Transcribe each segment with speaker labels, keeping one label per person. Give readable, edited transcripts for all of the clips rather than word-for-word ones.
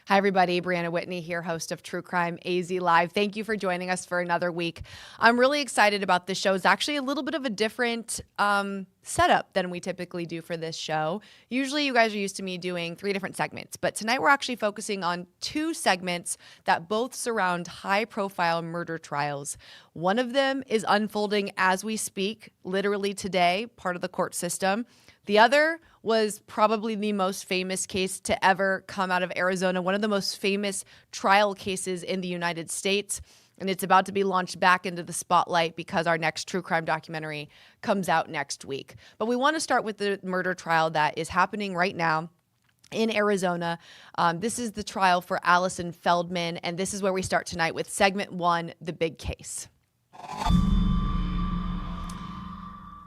Speaker 1: Hi, everybody. Briana Whitney here, host of True Crime AZ Live. Thank you for joining us for another week. I'm really excited about this show. It's actually a little bit of a different setup than we typically do for this show. Usually you guys are used to me doing 3 different segments, but tonight we're actually focusing on 2 segments that both surround high-profile murder trials. One of them is unfolding as we speak, literally today, part of the court system. The other was probably the most famous case to ever come out of Arizona, one of the most famous trial cases in the United States. And it's about to be launched back into the spotlight because our next true crime documentary comes out next week. But we want to start with the murder trial that is happening right now in Arizona. This is the trial for Allison Feldman, and this is where we start tonight with segment 1, the big case.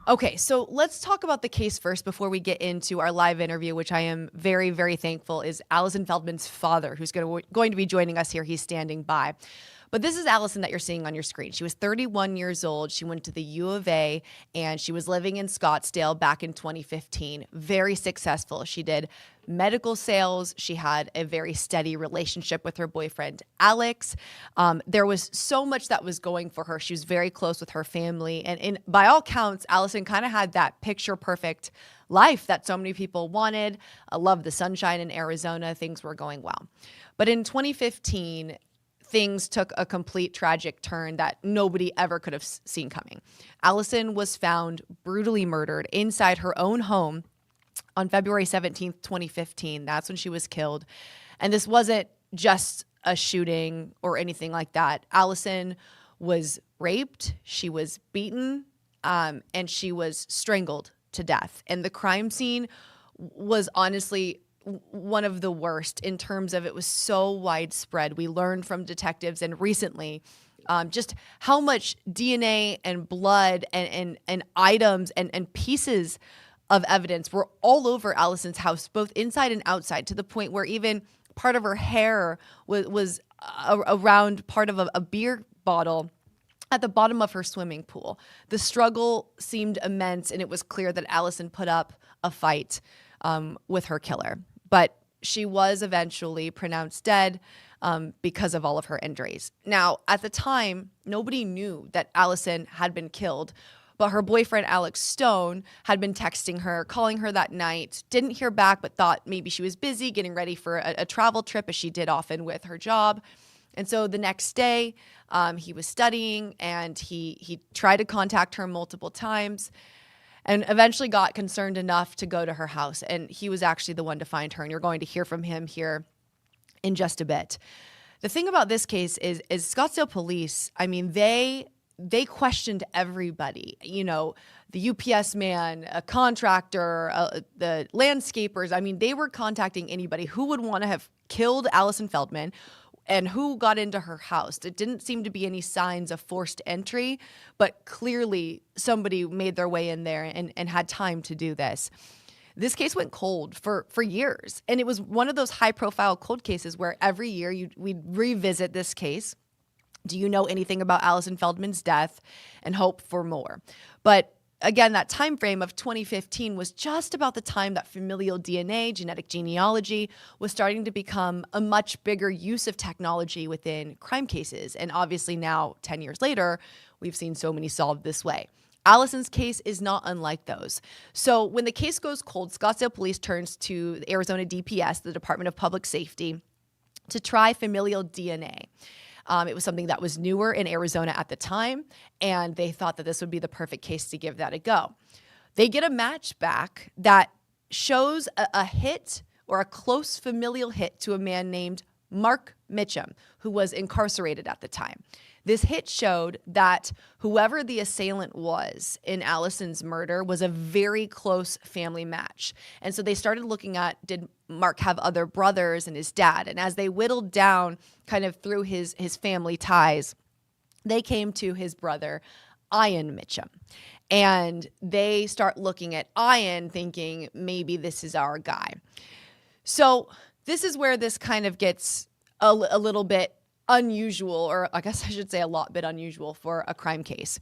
Speaker 1: Okay, so let's talk about the case first before we get into our live interview, which I am very, very thankful is Allison Feldman's father, who's going to be joining us here. He's standing by. But this is Allison that you're seeing on your screen. She was 31 years old. She went to the U of A, and she was living in Scottsdale back in 2015. Very successful. She did medical sales. She had a very steady relationship with her boyfriend, Alex. There was so much that was going for her. She was very close with her family. And by all counts, Allison kind of had that picture-perfect life that so many people wanted. I love the sunshine in Arizona. Things were going well. But in 2015, things took a complete tragic turn that nobody ever could have seen coming. Allison was found brutally murdered inside her own home on February 17th, 2015. That's when she was killed. And this wasn't just a shooting or anything like that. Allison was raped, she was beaten, and she was strangled to death. And the crime scene was honestly one of the worst in terms of it was so widespread. We learned from detectives and recently just how much DNA and blood and items and pieces of evidence were all over Allison's house, both inside and outside, to the point where even part of her hair was around part of a beer bottle at the bottom of her swimming pool. The struggle seemed immense, and it was clear that Allison put up a fight with her killer. But she was eventually pronounced dead because of all of her injuries. Now, at the time, nobody knew that Allison had been killed, but her boyfriend, Alex Stone, had been texting her, calling her that night, didn't hear back, but thought maybe she was busy getting ready for a travel trip, as she did often with her job. And so the next day, he was studying, and he tried to contact her multiple times, and eventually got concerned enough to go to her house. And he was actually the one to find her. And you're going to hear from him here in just a bit. The thing about this case is Scottsdale police, I mean, they questioned everybody, you know, the UPS man, a contractor, the landscapers. I mean, they were contacting anybody who would want to have killed Allison Feldman and who got into her house. It didn't seem to be any signs of forced entry, but clearly somebody made their way in there and had time to do this. This case went cold for years, and it was one of those high-profile cold cases where every year we'd revisit this case. Do you know anything about Allison Feldman's death? And hope for more. But again, that time frame of 2015 was just about the time that familial DNA, genetic genealogy, was starting to become a much bigger use of technology within crime cases. And obviously now, 10 years later, we've seen so many solved this way. Allison's case is not unlike those. So when the case goes cold, Scottsdale Police turns to the Arizona DPS, the Department of Public Safety, to try familial DNA. It was something that was newer in Arizona at the time, and they thought that this would be the perfect case to give that a go. They get a match back that shows a hit or a close familial hit to a man named Mark Mitcham, who was incarcerated at the time. This hit showed that whoever the assailant was in Allison's murder was a very close family match. And so they started looking at, did Mark have other brothers and his dad? And as they whittled down kind of through his family ties, they came to his brother, Ian Mitcham. And they start looking at Ian thinking, maybe this is our guy. So this is where this kind of gets a little bit unusual, or I guess I should say a lot bit unusual for a crime case.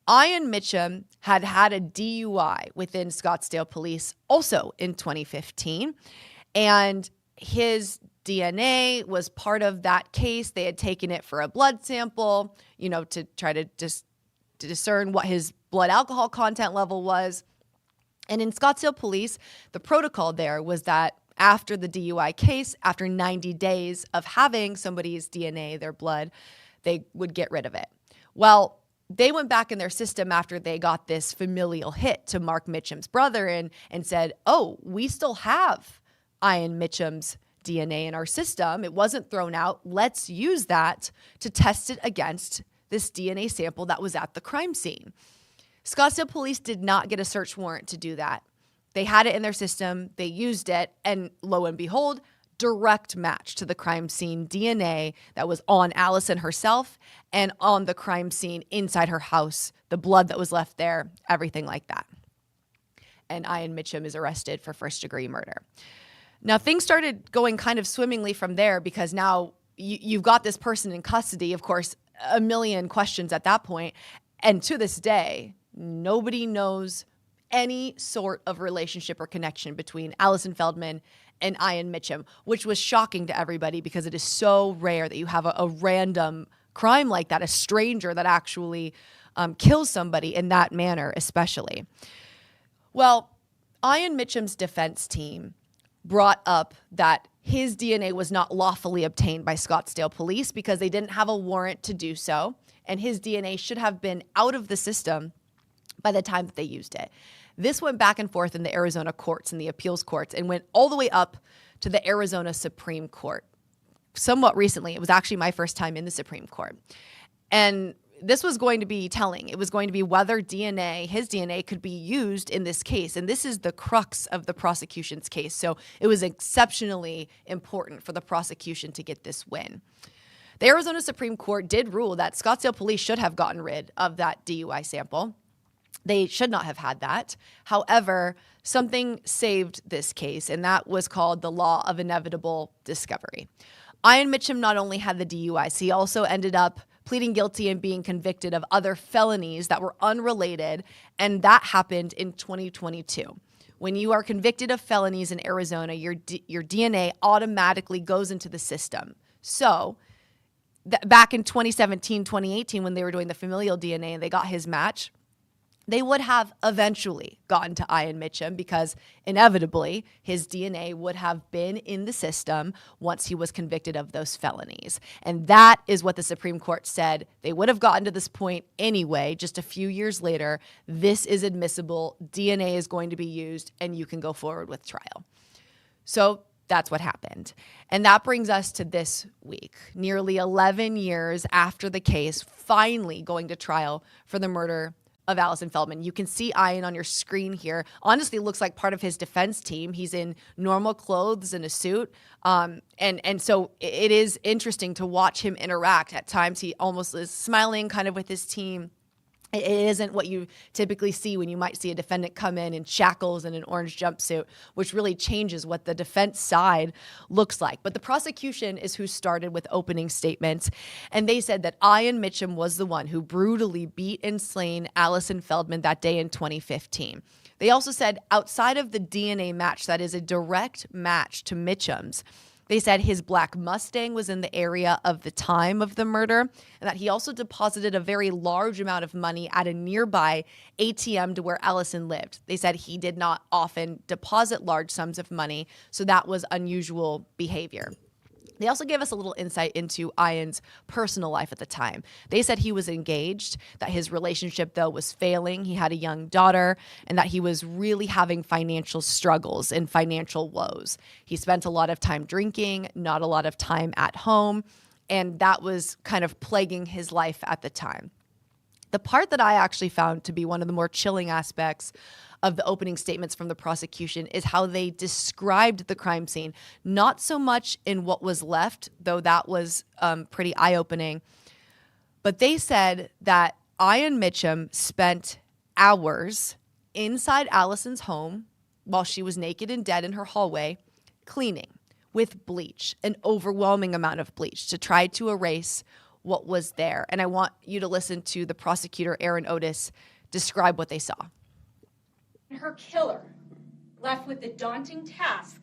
Speaker 1: Ian Mitcham had a DUI within Scottsdale Police also in 2015, and his DNA was part of that case. They had taken it for a blood sample, to try to discern what his blood alcohol content level was. And in Scottsdale police, the protocol there was that after the DUI case, after 90 days of having somebody's DNA, their blood, they would get rid of it. Well, they went back in their system after they got this familial hit to Mark Mitcham's brother and said, oh, we still have Ian Mitcham's DNA in our system. It wasn't thrown out. Let's use that to test it against this DNA sample that was at the crime scene. Scottsdale police did not get a search warrant to do that. They had it in their system. They used it. And lo and behold, direct match to the crime scene DNA that was on Allison herself and on the crime scene inside her house, the blood that was left there, everything like that. And Ian Mitcham is arrested for first-degree murder. Now, things started going kind of swimmingly from there because now you've got this person in custody, of course, a million questions at that point. And to this day, nobody knows any sort of relationship or connection between Allison Feldman and Ian Mitcham, which was shocking to everybody because it is so rare that you have a random crime like that, a stranger that actually kills somebody in that manner, especially. Well, Ian Mitcham's defense team brought up that his DNA was not lawfully obtained by Scottsdale police because they didn't have a warrant to do so, and his DNA should have been out of the system by the time that they used it. This went back and forth in the Arizona courts and the appeals courts and went all the way up to the Arizona Supreme Court. Somewhat recently, it was actually my first time in the Supreme Court. And this was going to be telling. It was going to be whether his DNA could be used in this case. And this is the crux of the prosecution's case. So it was exceptionally important for the prosecution to get this win. The Arizona Supreme Court did rule that Scottsdale police should have gotten rid of that DUI sample. They should not have had that. However, something saved this case, and that was called the law of inevitable discovery. Ian Mitcham not only had the DUIs, he also ended up pleading guilty and being convicted of other felonies that were unrelated, and that happened in 2022. When you are convicted of felonies in Arizona, your DNA automatically goes into the system. So back in 2017, 2018, when they were doing the familial DNA and they got his match, they would have eventually gotten to Ian Mitcham because inevitably his DNA would have been in the system once he was convicted of those felonies. And that is what the Supreme Court said. They would have gotten to this point anyway, just a few years later. This is admissible. DNA is going to be used and you can go forward with trial. So that's what happened. And that brings us to this week, nearly 11 years after the case finally going to trial for the murder of Allison Feldman. You can see Ian on your screen here. Honestly, looks like part of his defense team. He's in normal clothes and a suit. And so it is interesting to watch him interact. At times, he almost is smiling kind of with his team. It isn't what you typically see when you might see a defendant come in shackles and an orange jumpsuit, which really changes what the defense side looks like. But the prosecution is who started with opening statements, and they said that Ian Mitcham was the one who brutally beat and slain Allison Feldman that day in 2015. They also said outside of the DNA match that is a direct match to Mitcham's, they said his black Mustang was in the area of the time of the murder and that he also deposited a very large amount of money at a nearby ATM to where Allison lived. They said he did not often deposit large sums of money, so that was unusual behavior. They also gave us a little insight into Ian's personal life at the time. They said he was engaged, that his relationship, though, was failing. He had a young daughter, and that he was really having financial struggles and financial woes. He spent a lot of time drinking, not a lot of time at home, and that was kind of plaguing his life at the time. The part that I actually found to be one of the more chilling aspects of the opening statements from the prosecution is how they described the crime scene, not so much in what was left, though that was pretty eye-opening, but they said that Ian Mitcham spent hours inside Allison's home while she was naked and dead in her hallway, cleaning with bleach, an overwhelming amount of bleach, to try to erase what was there. And I want you to listen to the prosecutor, Aaron Otis, describe what they saw.
Speaker 2: Her killer left with the daunting task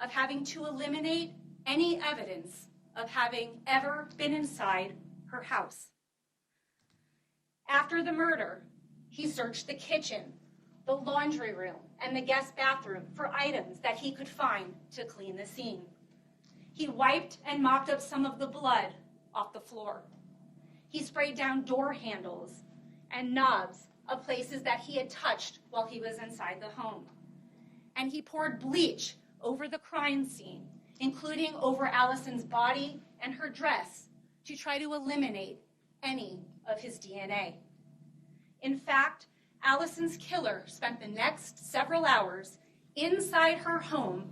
Speaker 2: of having to eliminate any evidence of having ever been inside her house. After the murder, he searched the kitchen, the laundry room, and the guest bathroom for items that he could find to clean the scene. He wiped and mopped up some of the blood off the floor. He sprayed down door handles and knobs of places that he had touched while he was inside the home. And he poured bleach over the crime scene, including over Allison's body and her dress, to try to eliminate any of his DNA. In fact, Allison's killer spent the next several hours inside her home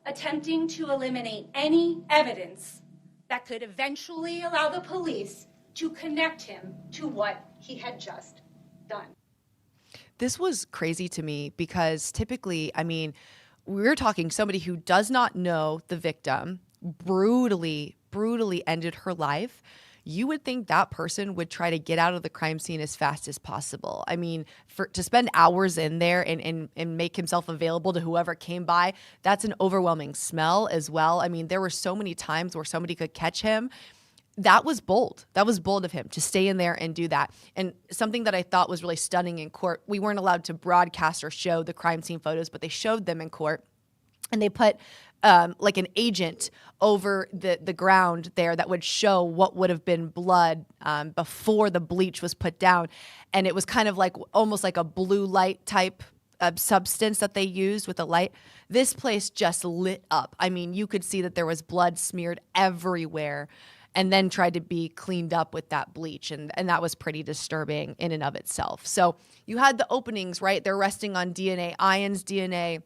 Speaker 2: attempting to eliminate any evidence that could eventually allow the police to connect him to what he had just done.
Speaker 1: This was crazy to me because typically, I mean, we're talking somebody who does not know the victim, brutally ended her life. You would think that person would try to get out of the crime scene as fast as possible. I mean, to spend hours in there and make himself available to whoever came by, that's an overwhelming smell as well. I mean, there were so many times where somebody could catch him. That was bold. That was bold of him to stay in there and do that. And something that I thought was really stunning in court, we weren't allowed to broadcast or show the crime scene photos, but they showed them in court. And they put like an agent over the ground there that would show what would have been blood before the bleach was put down. And it was kind of like almost like a blue light type substance that they used with the light. This place just lit up. I mean, you could see that there was blood smeared everywhere and then tried to be cleaned up with that bleach. And that was pretty disturbing in and of itself. So you had the openings, right? They're resting on DNA. Ian's DNA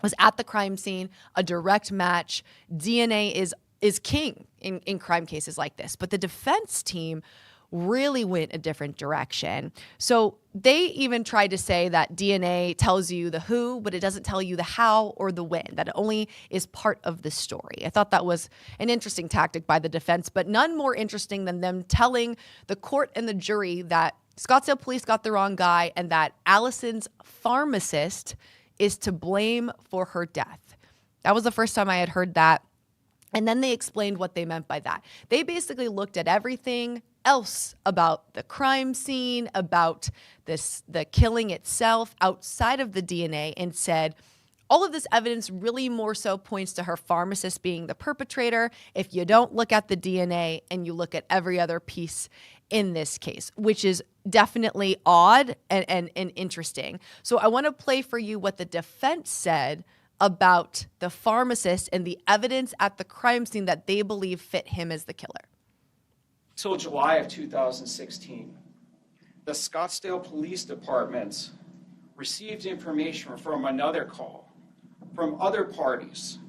Speaker 1: was at the crime scene, a direct match. DNA is king in crime cases like this. But the defense team really went a different direction. So they even tried to say that DNA tells you the who, but it doesn't tell you the how or the when, that it only is part of the story. I thought that was an interesting tactic by the defense, but none more interesting than them telling the court and the jury that Scottsdale police got the wrong guy and that Allison's pharmacist is to blame for her death. That was the first time I had heard that. And then they explained what they meant by that. They basically looked at everything else about the crime scene, about the killing itself outside of the DNA and said, all of this evidence really more so points to her pharmacist being the perpetrator if you don't look at the DNA and you look at every other piece in this case, which is definitely odd and interesting. So I want to play for you what the defense said about the pharmacist and the evidence at the crime scene that they believe fit him as the killer.
Speaker 3: Till July of 2016, the Scottsdale Police Department received information from another call from other parties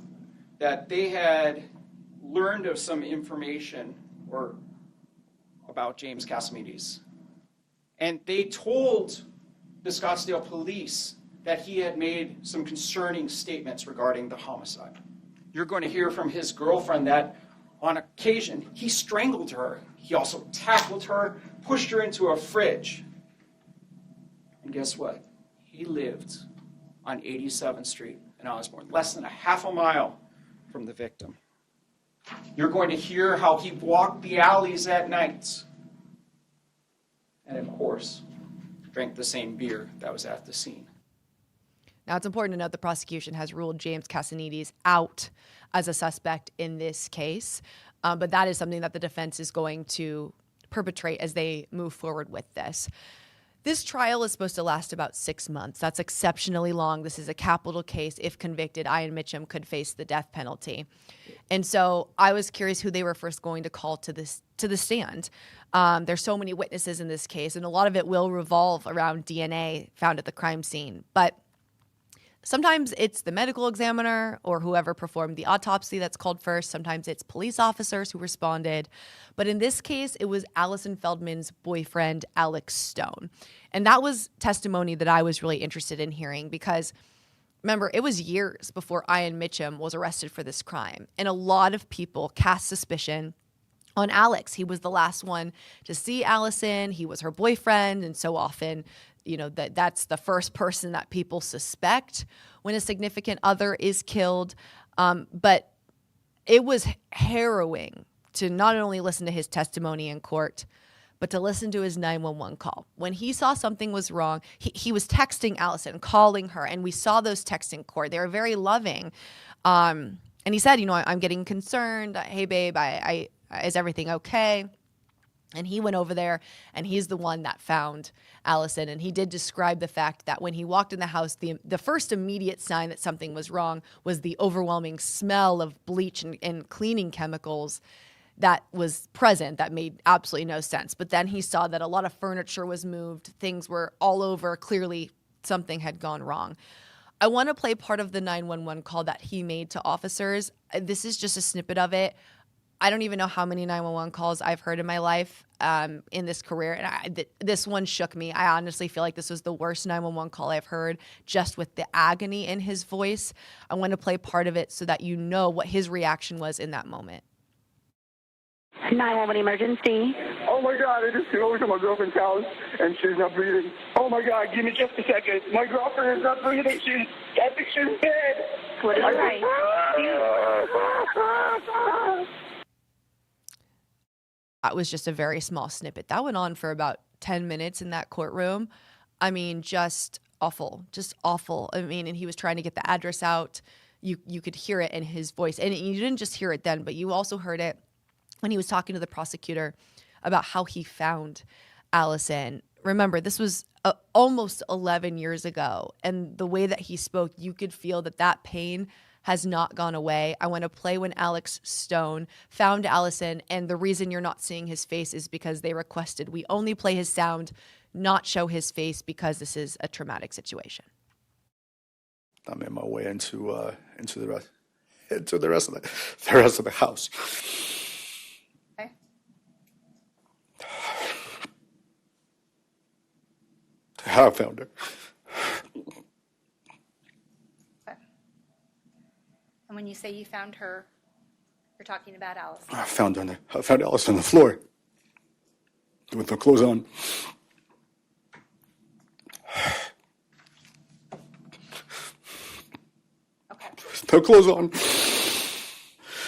Speaker 3: that they had learned of some information or about James Casamides. And they told the Scottsdale police that he had made some concerning statements regarding the homicide. You're going to hear from his girlfriend that on occasion he strangled her. He also tackled her, pushed her into a fridge. And guess what? He lived on 87th Street in Osborne, less than a half a mile from the victim. You're going to hear how he walked the alleys at night. And of course, drank the same beer that was at the scene.
Speaker 1: Now, it's important to note the prosecution has ruled James Casamides out as a suspect in this case, but that is something that the defense is going to perpetrate as they move forward with this. This trial is supposed to last about 6 months. That's exceptionally long. This is a capital case. If convicted, Ian Mitcham could face the death penalty. And so I was curious who they were first going to call to the stand. There's so many witnesses in this case, and a lot of it will revolve around DNA found at the crime scene. But sometimes it's the medical examiner or whoever performed the autopsy that's called first. Sometimes it's police officers who responded. But in this case, it was Allison Feldman's boyfriend, Alex Stone. And that was testimony that I was really interested in hearing because, remember, it was years before Ian Mitcham was arrested for this crime. And a lot of people cast suspicion on Alex. He was the last one to see Allison. He was her boyfriend. And so often, you know, that's the first person that people suspect when a significant other is killed. But it was harrowing to not only listen to his testimony in court, but to listen to his 911 call. When he saw something was wrong, he was texting Allison, calling her, and we saw those texts in court. They were very loving. And he said, I'm getting concerned. Hey, babe, is everything okay? And he went over there, and he's the one that found Allison. And he did describe the fact that when he walked in the house, the first immediate sign that something was wrong was the overwhelming smell of bleach and cleaning chemicals that was present that made absolutely no sense. But then he saw that a lot of furniture was moved. Things were all over. Clearly, something had gone wrong. I want to play part of the 911 call that he made to officers. This is just a snippet of it. I don't even know how many 911 calls I've heard in my life in this career. And this one shook me. I honestly feel like this was the worst 911 call I've heard, just with the agony in his voice. I want to play part of it so that you know what his reaction was in that moment.
Speaker 4: 911 emergency.
Speaker 5: Oh my God, I just came over to my girlfriend's house and she's not breathing. Oh my God, give me just a second. My girlfriend is not breathing. I think she's dead.
Speaker 4: What is right?
Speaker 1: That was just a very small snippet. That went on for about 10 minutes in that courtroom. I mean, just awful, just awful. I mean, and he was trying to get the address out. You could hear it in his voice. And you didn't just hear it then, but you also heard it when he was talking to the prosecutor about how he found Allison. Remember, this was almost 11 years ago. And the way that he spoke, you could feel that pain has not gone away. I want to play when Alex Stone found Allison. And the reason you're not seeing his face is because they requested we only play his sound, not show his face, because this is a traumatic situation.
Speaker 6: I made my way into the rest of the house.
Speaker 2: Okay.
Speaker 6: I found her.
Speaker 2: Okay. And when you say you found her, you're talking about Allison.
Speaker 6: I found Alice on the floor with her clothes on.
Speaker 2: Okay.
Speaker 6: With her clothes on.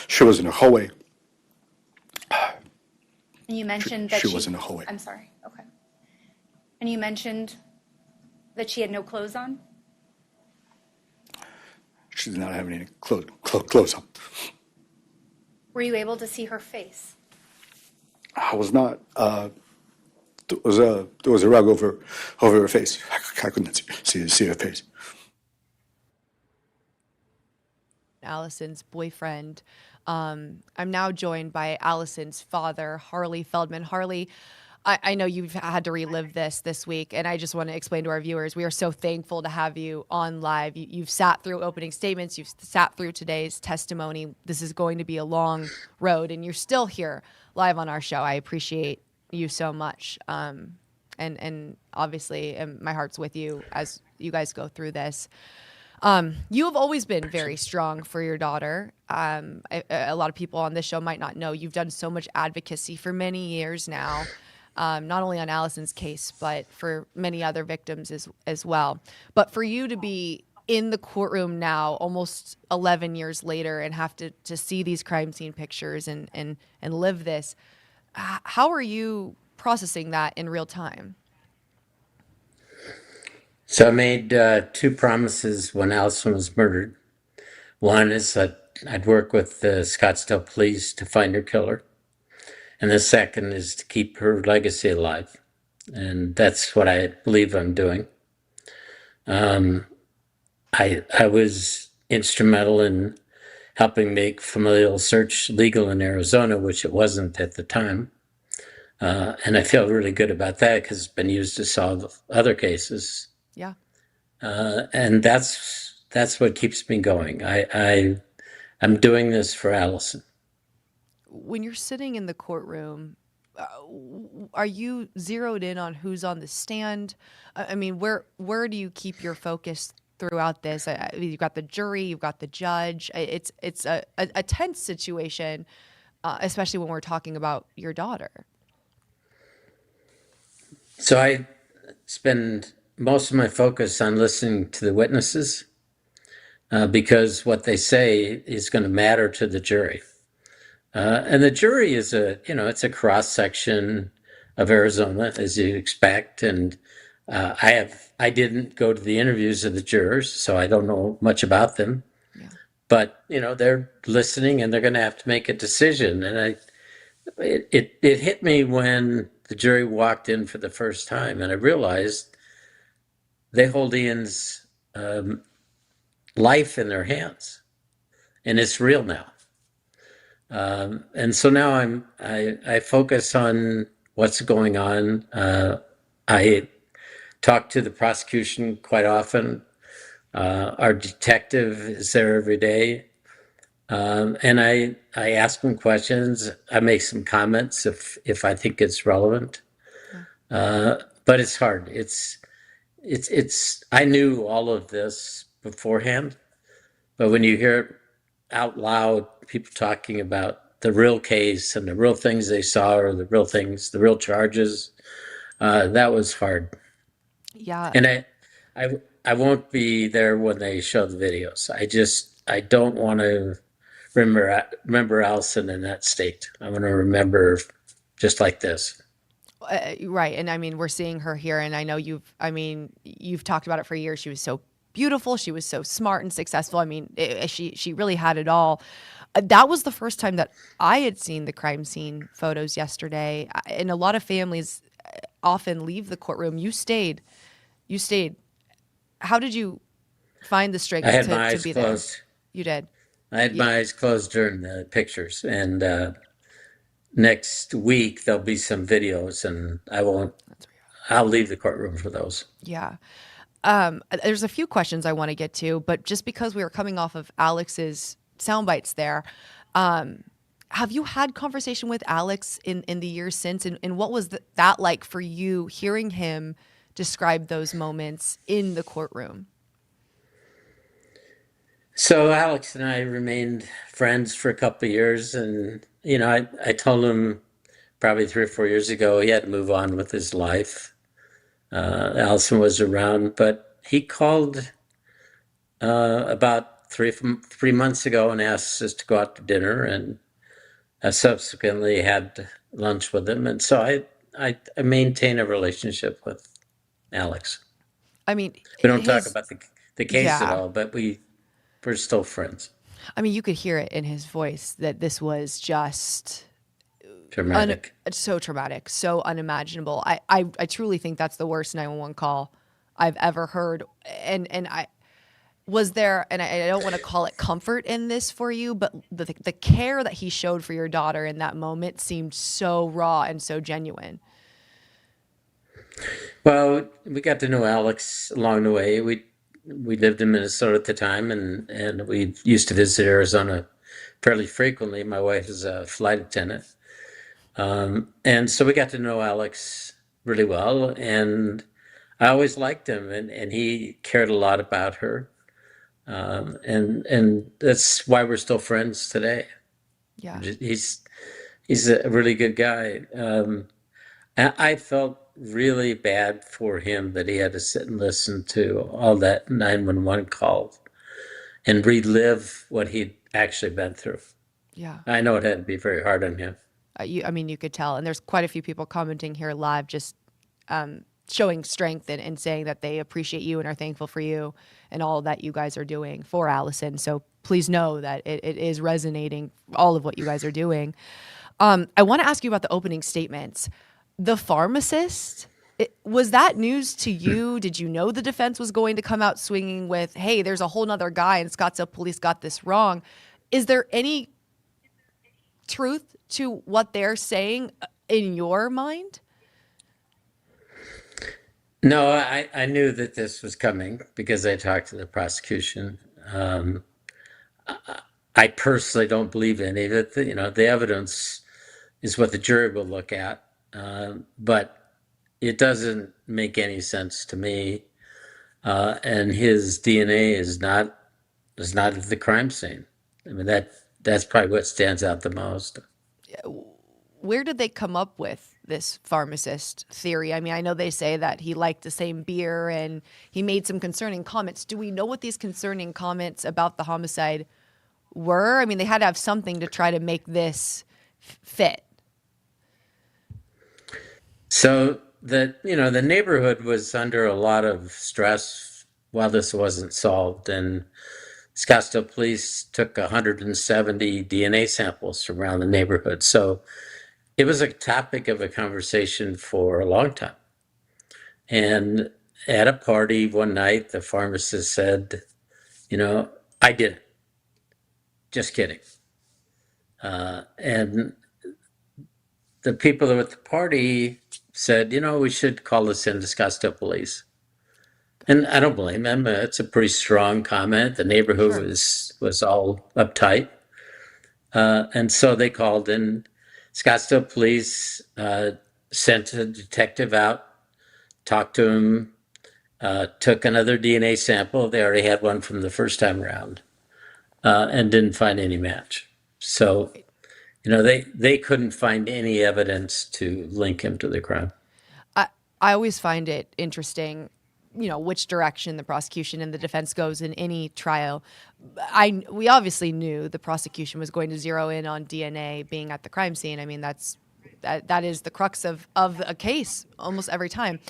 Speaker 6: She was in the hallway.
Speaker 2: And you mentioned that
Speaker 6: she was in the hallway.
Speaker 2: I'm sorry. Okay. And you mentioned that she had no clothes on?
Speaker 6: She did not have any clothes on.
Speaker 2: Were you able to see her face?
Speaker 6: I was not. There was a rug over her face. I couldn't see her face.
Speaker 1: Allison's boyfriend. I'm now joined by Allison's father, Harley Feldman. Harley, I know you've had to relive this week, and I just want to explain to our viewers, we are so thankful to have you on live. You've sat through opening statements. You've sat through today's testimony. This is going to be a long road, and you're still here live on our show. I appreciate you so much. And obviously, my heart's with you as you guys go through this. You have always been very strong for your daughter. A lot of people on this show might not know you've done so much advocacy for many years now, not only on Allison's case, but for many other victims as well. But for you to be in the courtroom now, almost 11 years later, and have to see these crime scene pictures and live this, how are you processing that in real time?
Speaker 7: So I made two promises when Allison was murdered. One is that I'd work with the Scottsdale police to find her killer. And the second is to keep her legacy alive. And that's what I believe I'm doing. I was instrumental in helping make familial search legal in Arizona, which it wasn't at the time. And I feel really good about that because it's been used to solve other cases.
Speaker 1: Yeah.
Speaker 7: And that's what keeps me going. I'm doing this for Allison.
Speaker 1: When you're sitting in the courtroom, are you zeroed in on who's on the stand? I mean, where do you keep your focus throughout this? You've got the jury, you've got the judge. It's a tense situation, especially when we're talking about your daughter.
Speaker 7: So I spend most of my focus on listening to the witnesses because what they say is going to matter to the jury. And the jury is it's a cross section of Arizona, as you'd expect. And I didn't go to the interviews of the jurors, so I don't know much about them.
Speaker 1: Yeah.
Speaker 7: But they're listening, and they're going to have to make a decision. And it hit me when the jury walked in for the first time, and I realized they hold Ian's life in their hands, and it's real now. And so now I focus on what's going on. I talk to the prosecution quite often. Our detective is there every day. And I ask him questions. I make some comments if I think it's relevant. But it's hard. I knew all of this beforehand, but when you hear out loud people talking about the real case and the real things they saw, or the real things, the real charges, that was hard.
Speaker 1: Yeah.
Speaker 7: And I won't be there when they show the videos. I don't want to remember Allison in that state. I want to remember just like this.
Speaker 1: Right. And I mean, we're seeing her here, and I know you've talked about it for years. She was so beautiful. She was so smart and successful. I mean, she really had it all. That was the first time that I had seen the crime scene photos yesterday. And a lot of families often leave the courtroom. You stayed. How did you find the strength
Speaker 7: I had my
Speaker 1: to
Speaker 7: eyes
Speaker 1: be
Speaker 7: closed.
Speaker 1: there? You did.
Speaker 7: I had my eyes closed during the pictures, and next week there'll be some videos, and I'll leave the courtroom for those.
Speaker 1: Yeah. There's a few questions I want to get to, but just because we were coming off of Alex's sound bites there, have you had conversation with Alex in the years since? And what was that like for you, hearing him describe those moments in the courtroom?
Speaker 7: So Alex and I remained friends for a couple of years, and I told him probably 3 or 4 years ago he had to move on with his life. Allison was around, but he called about 3 months ago and asked us to go out to dinner, and I subsequently had lunch with him, and so I maintain a relationship with Alex.
Speaker 1: I mean,
Speaker 7: We don't talk about the case at
Speaker 1: Yeah.
Speaker 7: all, but we're still friends.
Speaker 1: I mean, you could hear it in his voice that this was just
Speaker 7: Dramatic.
Speaker 1: so traumatic, so unimaginable. I truly think that's the worst 911 call I've ever heard. And I was there, and I don't want to call it comfort in this for you, but the care that he showed for your daughter in that moment seemed so raw and so genuine.
Speaker 7: Well, we got to know Alex along the way. We lived in Minnesota at the time, and we used to visit Arizona fairly frequently. My wife is a flight attendant. And so we got to know Alex really well, and I always liked him, and he cared a lot about her. And that's why we're still friends today.
Speaker 1: Yeah.
Speaker 7: He's a really good guy. I felt really bad for him that he had to sit and listen to all that 911 call and relive what he'd actually been through.
Speaker 1: Yeah.
Speaker 7: I know it had to be very hard on him.
Speaker 1: You could tell. And there's quite a few people commenting here live, just showing strength and saying that they appreciate you and are thankful for you and all that you guys are doing for Allison. So please know that it is resonating, all of what you guys are doing. I want to ask you about the opening statements. The pharmacist, was that news to you? Did you know the defense was going to come out swinging with, hey, there's a whole nother guy and Scottsdale police got this wrong? Is there any truth to what they're saying in your mind?
Speaker 7: No, I knew that this was coming because I talked to the prosecution. I personally don't believe any of it. The evidence is what the jury will look at, but it doesn't make any sense to me. And his DNA is not at the crime scene. I mean, that's probably what stands out the most.
Speaker 1: Where did they come up with this pharmacist theory? I mean, I know they say that he liked the same beer and he made some concerning comments. Do we know what these concerning comments about the homicide were? I mean, they had to have something to try to make this fit.
Speaker 7: So the neighborhood was under a lot of stress while this wasn't solved, and Scottsdale police took 170 DNA samples from around the neighborhood. So it was a topic of a conversation for a long time. And at a party one night, the pharmacist said, I did it. Just kidding. And the people at the party said, we should call this in to Scottsdale police. And I don't blame them. It's a pretty strong comment. The neighborhood was all uptight. And so they called in. Scottsdale police sent a detective out, talked to him, took another DNA sample. They already had one from the first time around, and didn't find any match. So, they couldn't find any evidence to link him to the crime.
Speaker 1: I always find it interesting, which direction the prosecution and the defense goes in any trial. We obviously knew the prosecution was going to zero in on DNA being at the crime scene. I mean, that is the crux of a case almost every time.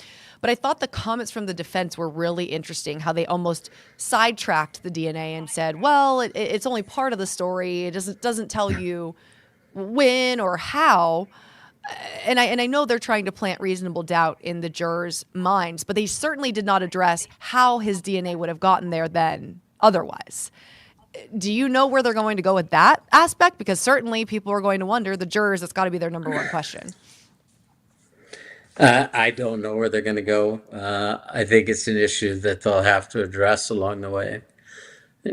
Speaker 1: But I thought the comments from the defense were really interesting, how they almost sidetracked the DNA and said, well, it's only part of the story. It doesn't tell you when or how. And I know they're trying to plant reasonable doubt in the jurors' minds, but they certainly did not address how his DNA would have gotten there then otherwise. Do you know where they're going to go with that aspect? Because certainly people are going to wonder, the jurors, that's got to be their number one question.
Speaker 7: I don't know where they're going to go. I think it's an issue that they'll have to address along the way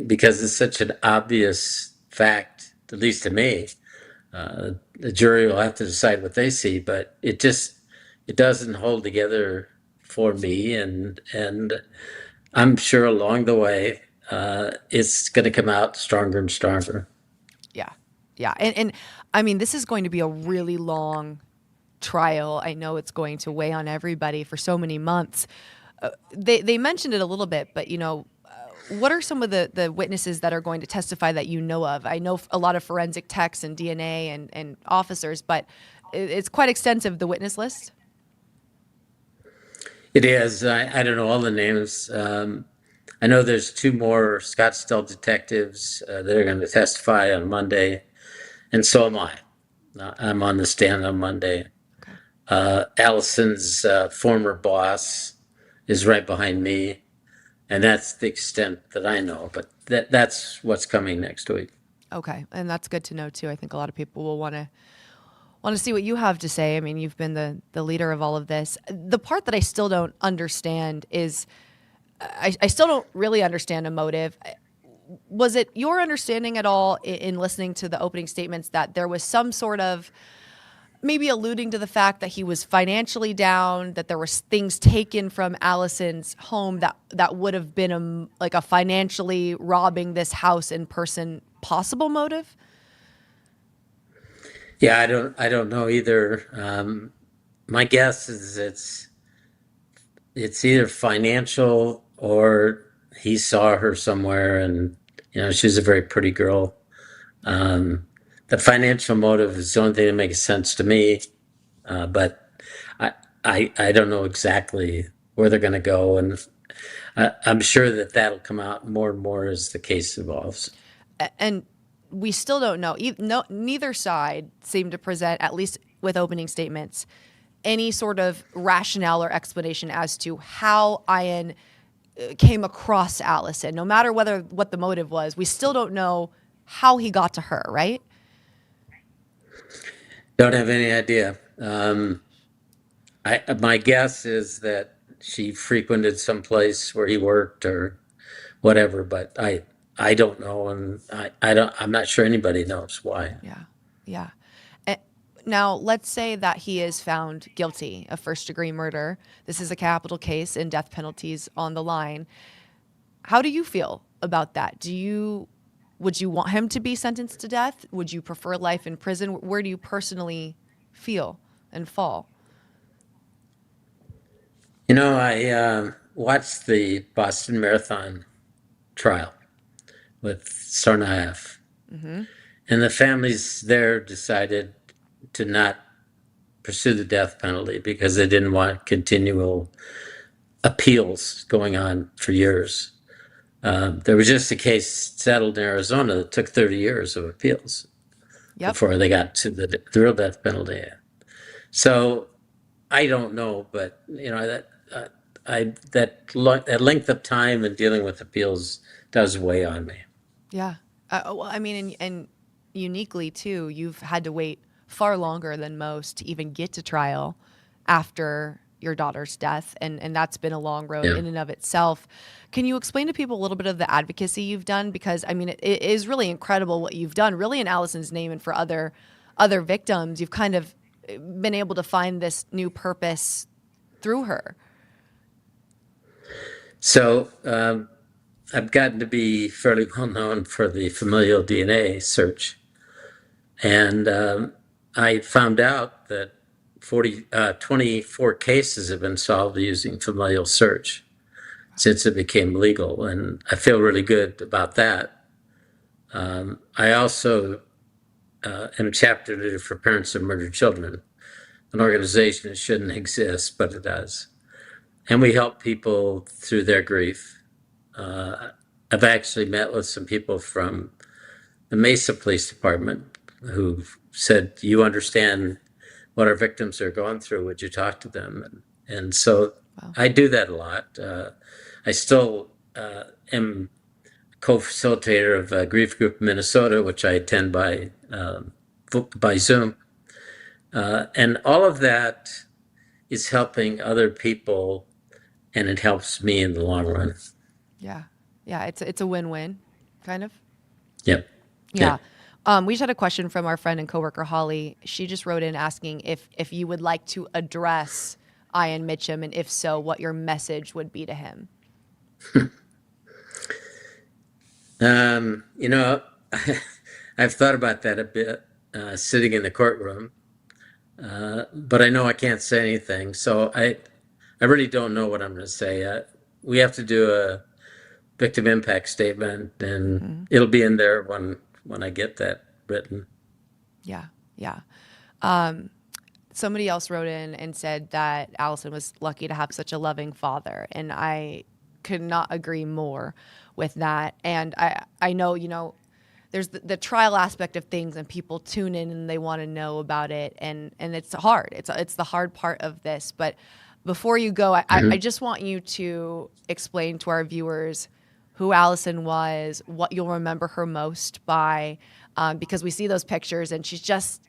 Speaker 7: because it's such an obvious fact, at least to me. The jury will have to decide what they see, but it doesn't hold together for me, and I'm sure along the way it's going to come out stronger and stronger.
Speaker 1: Yeah, and I mean, this is going to be a really long trial. I know it's going to weigh on everybody for so many months. They mentioned it a little bit, but what are some of the witnesses that are going to testify that you know of? I know a lot of forensic techs and DNA and officers, but it's quite extensive, the witness list.
Speaker 7: It is. I don't know all the names. I know there's 2 more Scottsdale detectives that are going to testify on Monday, and so am I. I'm on the stand on Monday. Allison's former boss is right behind me. And that's the extent that I know, but that's what's coming next week.
Speaker 1: Okay, and that's good to know too. I think a lot of people will want to see what you have to say. I mean, you've been the leader of all of this. The part that I still don't understand is, I still don't really understand a motive. Was it your understanding at all in listening to the opening statements that there was some sort of, maybe alluding to the fact that he was financially down, that there were things taken from Allison's home that would have been a financially robbing this house in person possible motive?
Speaker 7: Yeah, I don't know either. My guess is it's either financial or he saw her somewhere, and she's a very pretty girl. The financial motive is the only thing that makes sense to me, but I don't know exactly where they're going to go, and I'm sure that'll come out more and more as the case evolves.
Speaker 1: And we still don't know. Neither side seemed to present, at least with opening statements, any sort of rationale or explanation as to how Ian came across Allison. No matter what the motive was, we still don't know how he got to her, right?
Speaker 7: Don't have any idea. My guess is that she frequented some place where he worked or whatever, but I don't know, and I'm not sure anybody knows why.
Speaker 1: Yeah. Now, let's say that he is found guilty of first-degree murder. This is a capital case and death penalties on the line. How do you feel about that? Would you want him to be sentenced to death? Would you prefer life in prison? Where do you personally feel and fall?
Speaker 7: I watched the Boston Marathon trial with Tsarnaev, And the families there decided to not pursue the death penalty because they didn't want continual appeals going on for years. There was just a case settled in Arizona that took 30 years of appeals
Speaker 1: Yep.
Speaker 7: before they got to the real death penalty. So I don't know, but that length of time in dealing with appeals does weigh on me.
Speaker 1: Yeah. Well, I mean, and uniquely too, you've had to wait far longer than most to even get to trial after your daughter's death, and that's been a long road in and of itself. Can you explain to people a little bit of the advocacy you've done? Because I mean, it is really incredible what you've done, really in Allison's name and for other victims. You've kind of been able to find this new purpose through her.
Speaker 7: So I've gotten to be fairly well known for the familial DNA search, and I found out that 24 cases have been solved using familial search since it became legal, and I feel really good about that. I also am chapter leader for Parents of Murdered Children, an organization that shouldn't exist, but it does. And we help people through their grief. I've actually met with some people from the Mesa Police Department who said, you understand what our victims are going through, would you talk to them? And so I do that a lot. I still am co-facilitator of a grief group in Minnesota, which I attend by Zoom. And all of that is helping other people, and it helps me in the long run.
Speaker 1: Yeah. Yeah. It's a win-win, kind of.
Speaker 7: Yep.
Speaker 1: Yeah. We just had a question from our friend and coworker, Holly. She just wrote in asking if you would like to address Ian Mitcham, and if so, what your message would be to him.
Speaker 7: I've thought about that a bit, sitting in the courtroom, but I know I can't say anything. So I really don't know what I'm going to say. We have to do a victim impact statement, and it'll be in there when I get that written.
Speaker 1: Yeah. Yeah. Somebody else wrote in and said that Allison was lucky to have such a loving father, and I could not agree more with that. And I know, there's the trial aspect of things, and people tune in and they want to know about it, and it's hard. It's the hard part of this. But before you go, I just want you to explain to our viewers who Allison was, what you'll remember her most by, because we see those pictures and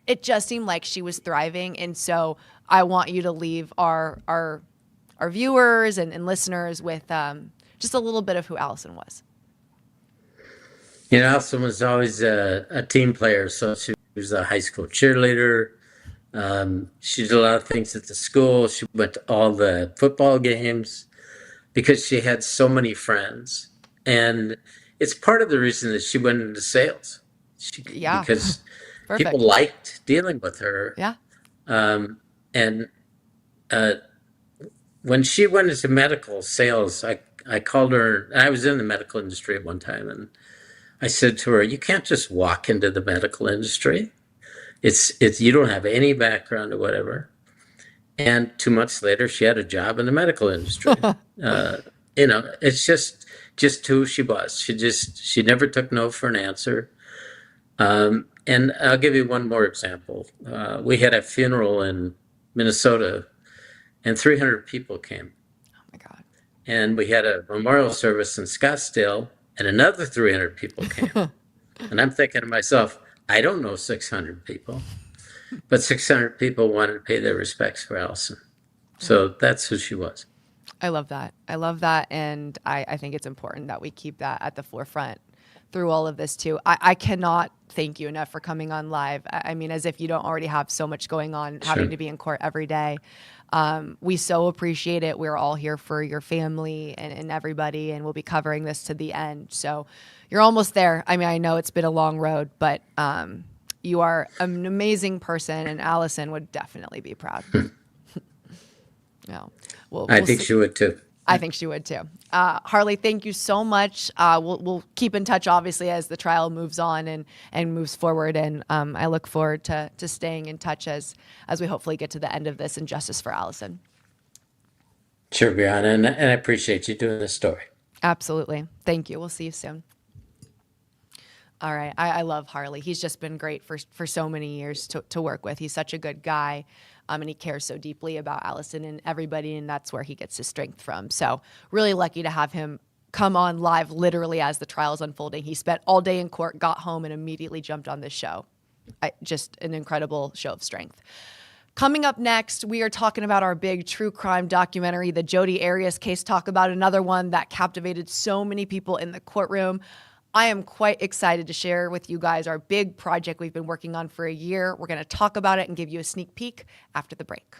Speaker 1: it just seemed like she was thriving. And so I want you to leave our viewers and listeners with just a little bit of who Allison was.
Speaker 7: Allison was always a team player. So she was a high school cheerleader. She did a lot of things at the school. She went to all the football games because she had so many friends. And it's part of the reason that she went into sales. Because people liked dealing with her.
Speaker 1: Yeah.
Speaker 7: And when she went into medical sales, I called her. I was in the medical industry at one time, and I said to her, "You can't just walk into the medical industry. It's you don't have any background or whatever." And 2 months later, she had a job in the medical industry. It's just who she was. She never took no for an answer. And I'll give you one more example. We had a funeral in Minnesota, and 300 people came.
Speaker 1: Oh my God.
Speaker 7: And we had a memorial service in Scottsdale, and another 300 people came. And I'm thinking to myself, I don't know 600 people, but 600 people wanted to pay their respects for Allison. So that's who she was.
Speaker 1: I love that. And I think it's important that we keep that at the forefront through all of this too. I cannot thank you enough for coming on live. I mean, as if you don't already have so much going on, having to be in court every day. We so appreciate it. We're all here for your family and everybody, and we'll be covering this to the end. So you're almost there. I mean, I know it's been a long road, but you are an amazing person, and Allison would definitely be proud. No.
Speaker 7: I think she would too.
Speaker 1: I think she would too. Harley, thank you so much. We'll keep in touch, obviously, as the trial moves on and moves forward. And I look forward to staying in touch as we hopefully get to the end of this and justice for Allison.
Speaker 7: Sure, Brianna, and I appreciate you doing this story.
Speaker 1: Absolutely. Thank you. We'll see you soon. All right. I love Harley. He's just been great for so many years to work with. He's such a good guy. And he cares so deeply about Allison and everybody, and that's where he gets his strength from. So really lucky to have him come on live literally as the trial is unfolding. He spent all day in court, got home, and immediately jumped on this show. Just an incredible show of strength. Coming up next, we are talking about our big true crime documentary, the Jodi Arias case. Talk about another one that captivated so many people in the courtroom. I am quite excited to share with you guys our big project we've been working on for a year. We're going to talk about it and give you a sneak peek after the break.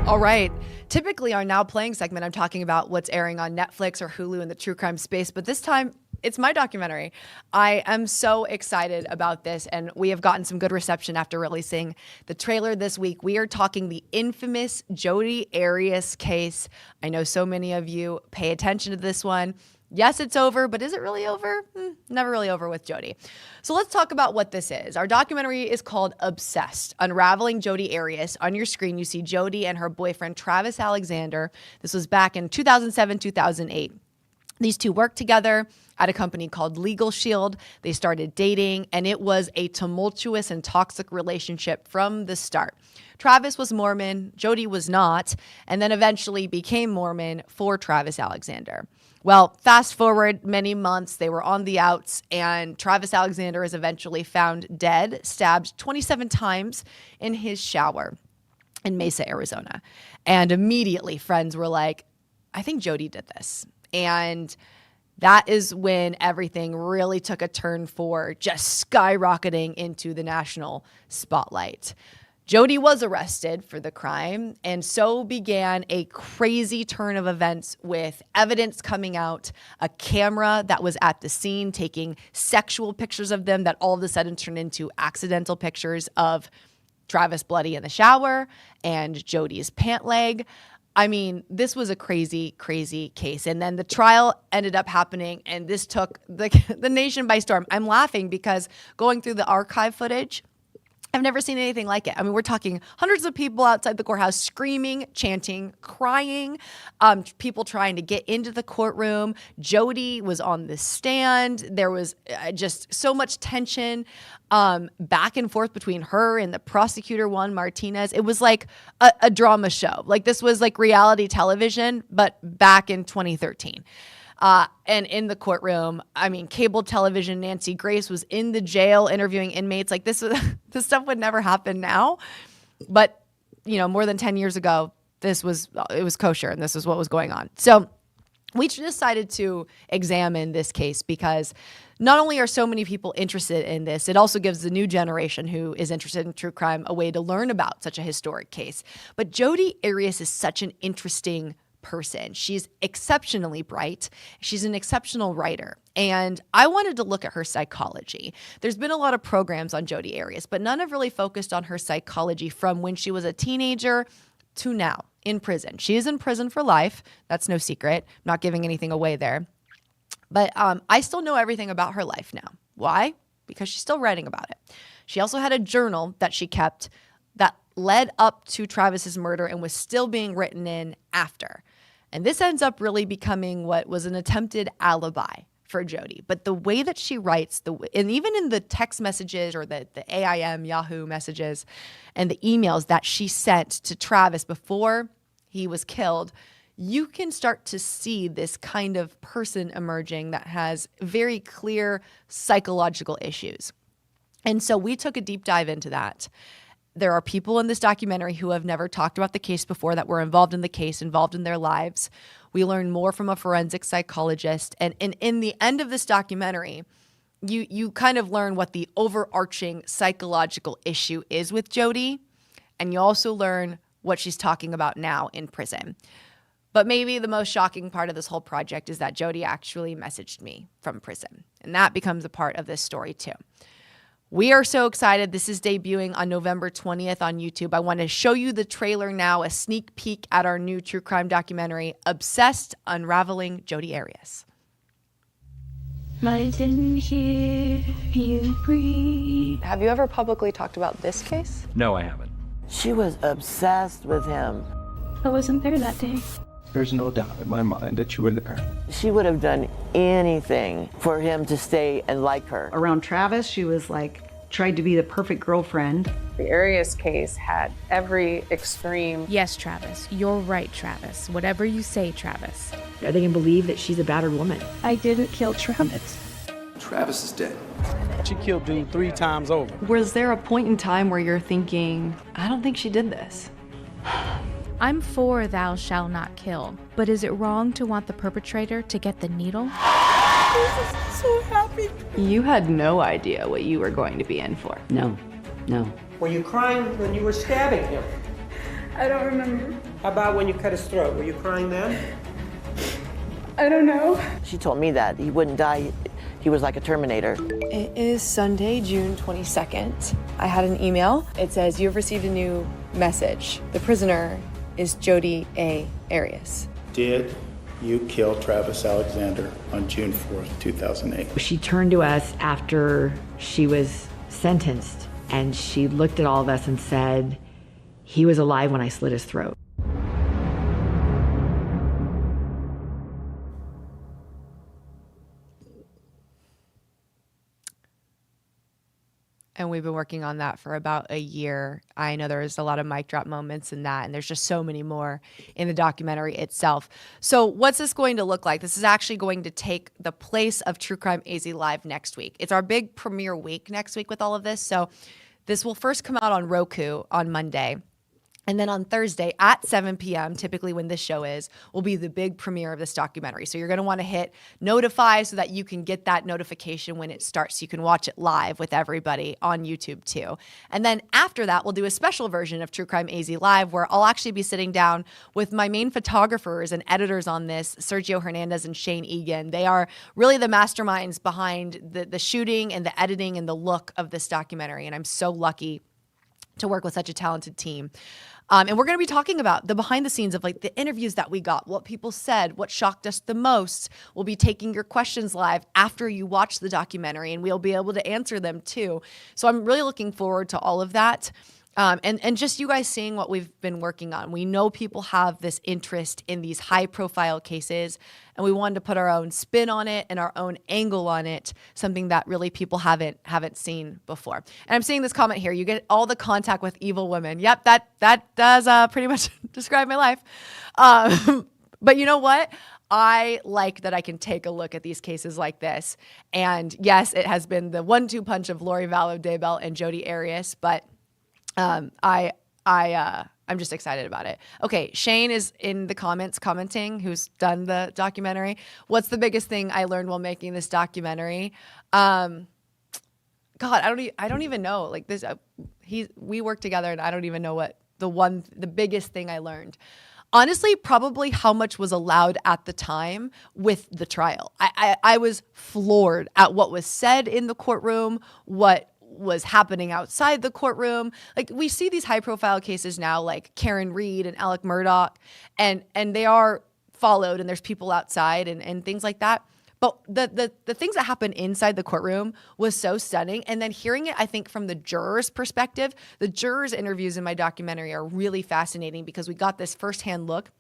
Speaker 1: All right. Typically, our Now Playing segment, I'm talking about what's airing on Netflix or Hulu in the true crime space, but this time it's my documentary. I am so excited about this, and we have gotten some good reception after releasing the trailer this week. We are talking the infamous Jodi Arias case. I know so many of you pay attention to this one. Yes, it's over, but is it really over? Never really over with Jodi. So let's talk about what this is. Our documentary is called Obsessed, Unraveling Jodi Arias. On your screen, you see Jodi and her boyfriend, Travis Alexander. This was back in 2007, 2008. These two worked together at a company called Legal Shield. They started dating, and it was a tumultuous and toxic relationship from the start. Travis was Mormon, Jodi was not, and then eventually became Mormon for Travis Alexander. Well, fast forward many months, they were on the outs, and Travis Alexander is eventually found dead, stabbed 27 times in his shower in Mesa, Arizona. And immediately friends were like, I think Jodi did this. And that is when everything really took a turn for just skyrocketing into the national spotlight. Jodi was arrested for the crime, and so began a crazy turn of events with evidence coming out, a camera that was at the scene taking sexual pictures of them that all of a sudden turned into accidental pictures of Travis bloody in the shower and Jodi's pant leg. I mean, this was a crazy, crazy case. And then the trial ended up happening, and this took the nation by storm. I'm laughing because going through the archive footage, I've never seen anything like it. I mean, we're talking hundreds of people outside the courthouse screaming, chanting, crying, people trying to get into the courtroom. Jodi was on the stand. There was just so much tension back and forth between her and the prosecutor, Juan Martinez. It was like a drama show. Like this was like reality television, but back in 2013. And in the courtroom, I mean, cable television, Nancy Grace was in the jail interviewing inmates. Like this stuff would never happen now. But, you know, more than 10 years ago, it was kosher and this is what was going on. So we decided to examine this case because not only are so many people interested in this, it also gives the new generation who is interested in true crime a way to learn about such a historic case. But Jodi Arias is such an interesting person. She's exceptionally bright. She's an exceptional writer. And I wanted to look at her psychology. There's been a lot of programs on Jodi Arias, but none have really focused on her psychology from when she was a teenager to now in prison. She is in prison for life. That's no secret. I'm not giving anything away there. But I still know everything about her life now. Why? Because she's still writing about it. She also had a journal that she kept that led up to Travis's murder and was still being written in after. And this ends up really becoming what was an attempted alibi for Jodi. But the way that she writes, and even in the text messages or the AIM, Yahoo messages, and the emails that she sent to Travis before he was killed, you can start to see this kind of person emerging that has very clear psychological issues. And so we took a deep dive into that. There are people in this documentary who have never talked about the case before that were involved in the case, involved in their lives. We learn more from a forensic psychologist. And in the end of this documentary, you kind of learn what the overarching psychological issue is with Jodi. And you also learn what she's talking about now in prison. But maybe the most shocking part of this whole project is that Jodi actually messaged me from prison. And that becomes a part of this story too. We are so excited. This is debuting on November 20th on YouTube. I want to show you the trailer now, a sneak peek at our new true crime documentary, Obsessed: Unraveling Jodi Arias.
Speaker 4: I didn't hear you breathe.
Speaker 1: Have you ever publicly talked about this case?
Speaker 8: No, I haven't.
Speaker 9: She was obsessed with him.
Speaker 4: I wasn't there that day.
Speaker 8: There's no doubt in my mind that you were there.
Speaker 9: She would have done anything for him to stay and like her.
Speaker 10: Around Travis, she was tried to be the perfect girlfriend.
Speaker 11: The Arias case had every extreme.
Speaker 12: Yes, Travis. You're right, Travis. Whatever you say, Travis.
Speaker 10: Are they gonna believe that she's a battered woman?
Speaker 4: I didn't kill Travis.
Speaker 13: Travis is dead.
Speaker 14: She killed dude 3 times over.
Speaker 15: Was there a point in time where you're thinking, I don't think she did this?
Speaker 12: I'm for thou shalt not kill, but is it wrong to want the perpetrator to get the needle?
Speaker 4: I'm so happy.
Speaker 15: You had no idea what you were going to be in for.
Speaker 10: No.
Speaker 16: Were you crying when you were stabbing him?
Speaker 4: I don't remember.
Speaker 16: How about when you cut his throat? Were you crying then?
Speaker 4: I don't know.
Speaker 9: She told me that he wouldn't die. He was like a Terminator.
Speaker 15: It is Sunday, June 22nd. I had an email. It says, you have received a new message. The prisoner is Jodi A. Arias.
Speaker 17: Did you kill Travis Alexander on June 4th, 2008?
Speaker 10: She turned to us after she was sentenced, and she looked at all of us and said, he was alive when I slit his throat.
Speaker 1: And we've been working on that for about a year. I know there's a lot of mic drop moments in that, and there's just so many more in the documentary itself. So what's this going to look like? This is actually going to take the place of True Crime AZ Live next week. It's our big premiere week next week with all of this. So this will first come out on Roku on Monday. And then on Thursday at 7 p.m., typically when this show is, will be the big premiere of this documentary. So you're going to want to hit notify so that you can get that notification when it starts. So you can watch it live with everybody on YouTube too. And then after that, we'll do a special version of True Crime AZ Live where I'll actually be sitting down with my main photographers and editors on this, Sergio Hernandez and Shane Egan. They are really the masterminds behind the shooting and the editing and the look of this documentary. And I'm so lucky to work with such a talented team. And we're going to be talking about the behind the scenes of the interviews that we got, what people said, what shocked us the most. We'll be taking your questions live after you watch the documentary, and we'll be able to answer them too. So I'm really looking forward to all of that. And just you guys seeing what we've been working on. We know people have this interest in these high profile cases, and we wanted to put our own spin on it and our own angle on it, something that really people haven't seen before. And I'm seeing this comment here. You get all the contact with evil women. Yep, that does pretty much describe my life. But you know what? I like that I can take a look at these cases like this. And yes, it has been the 1-2 punch of Lori Vallow Daybell and Jodi Arias, but I'm just excited about it. Okay, Shane is in the comments commenting, who's done the documentary. What's the biggest thing I learned while making this documentary? God, I don't even know. Like this, we work together, and I don't even know what the biggest thing I learned. Honestly, probably how much was allowed at the time with the trial. I was floored at what was said in the courtroom, what was happening outside the courtroom. Like we see these high profile cases now, like Karen Reed and Alec Murdaugh, and they are followed and there's people outside and things like that. But the things that happened inside the courtroom was so stunning. And then hearing it, I think, from the jurors' perspective, the jurors' interviews in my documentary are really fascinating because we got this firsthand look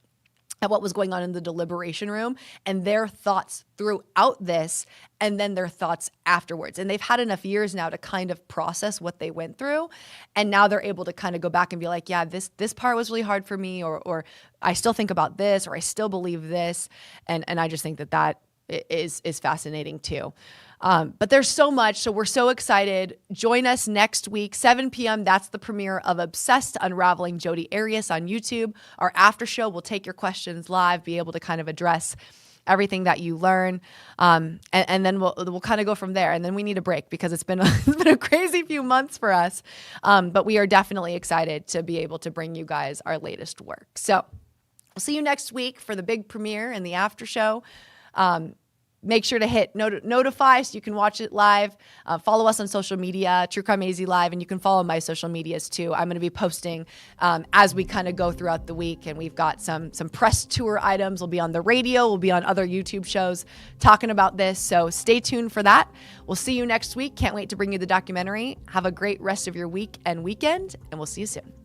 Speaker 1: at what was going on in the deliberation room and their thoughts throughout this and then their thoughts afterwards. And they've had enough years now to kind of process what they went through. And now they're able to kind of go back and be like, yeah, this part was really hard for me, or I still think about this, or I still believe this. And I just think that is fascinating too. But there's so much. So we're so excited. Join us next week, 7 p.m. That's the premiere of Obsessed, Unraveling Jodi Arias on YouTube. Our after show, we'll take your questions live, be able to kind of address everything that you learn. And then we'll kind of go from there. And then we need a break because it's been a crazy few months for us. But we are definitely excited to be able to bring you guys our latest work. So we'll see you next week for the big premiere and the after show. Make sure to hit notify so you can watch it live. Follow us on social media, True Crime AZ Live, and you can follow my social medias too. I'm going to be posting as we kind of go throughout the week, and we've got some press tour items. We'll be on the radio. We'll be on other YouTube shows talking about this, so stay tuned for that. We'll see you next week. Can't wait to bring you the documentary. Have a great rest of your week and weekend, and we'll see you soon.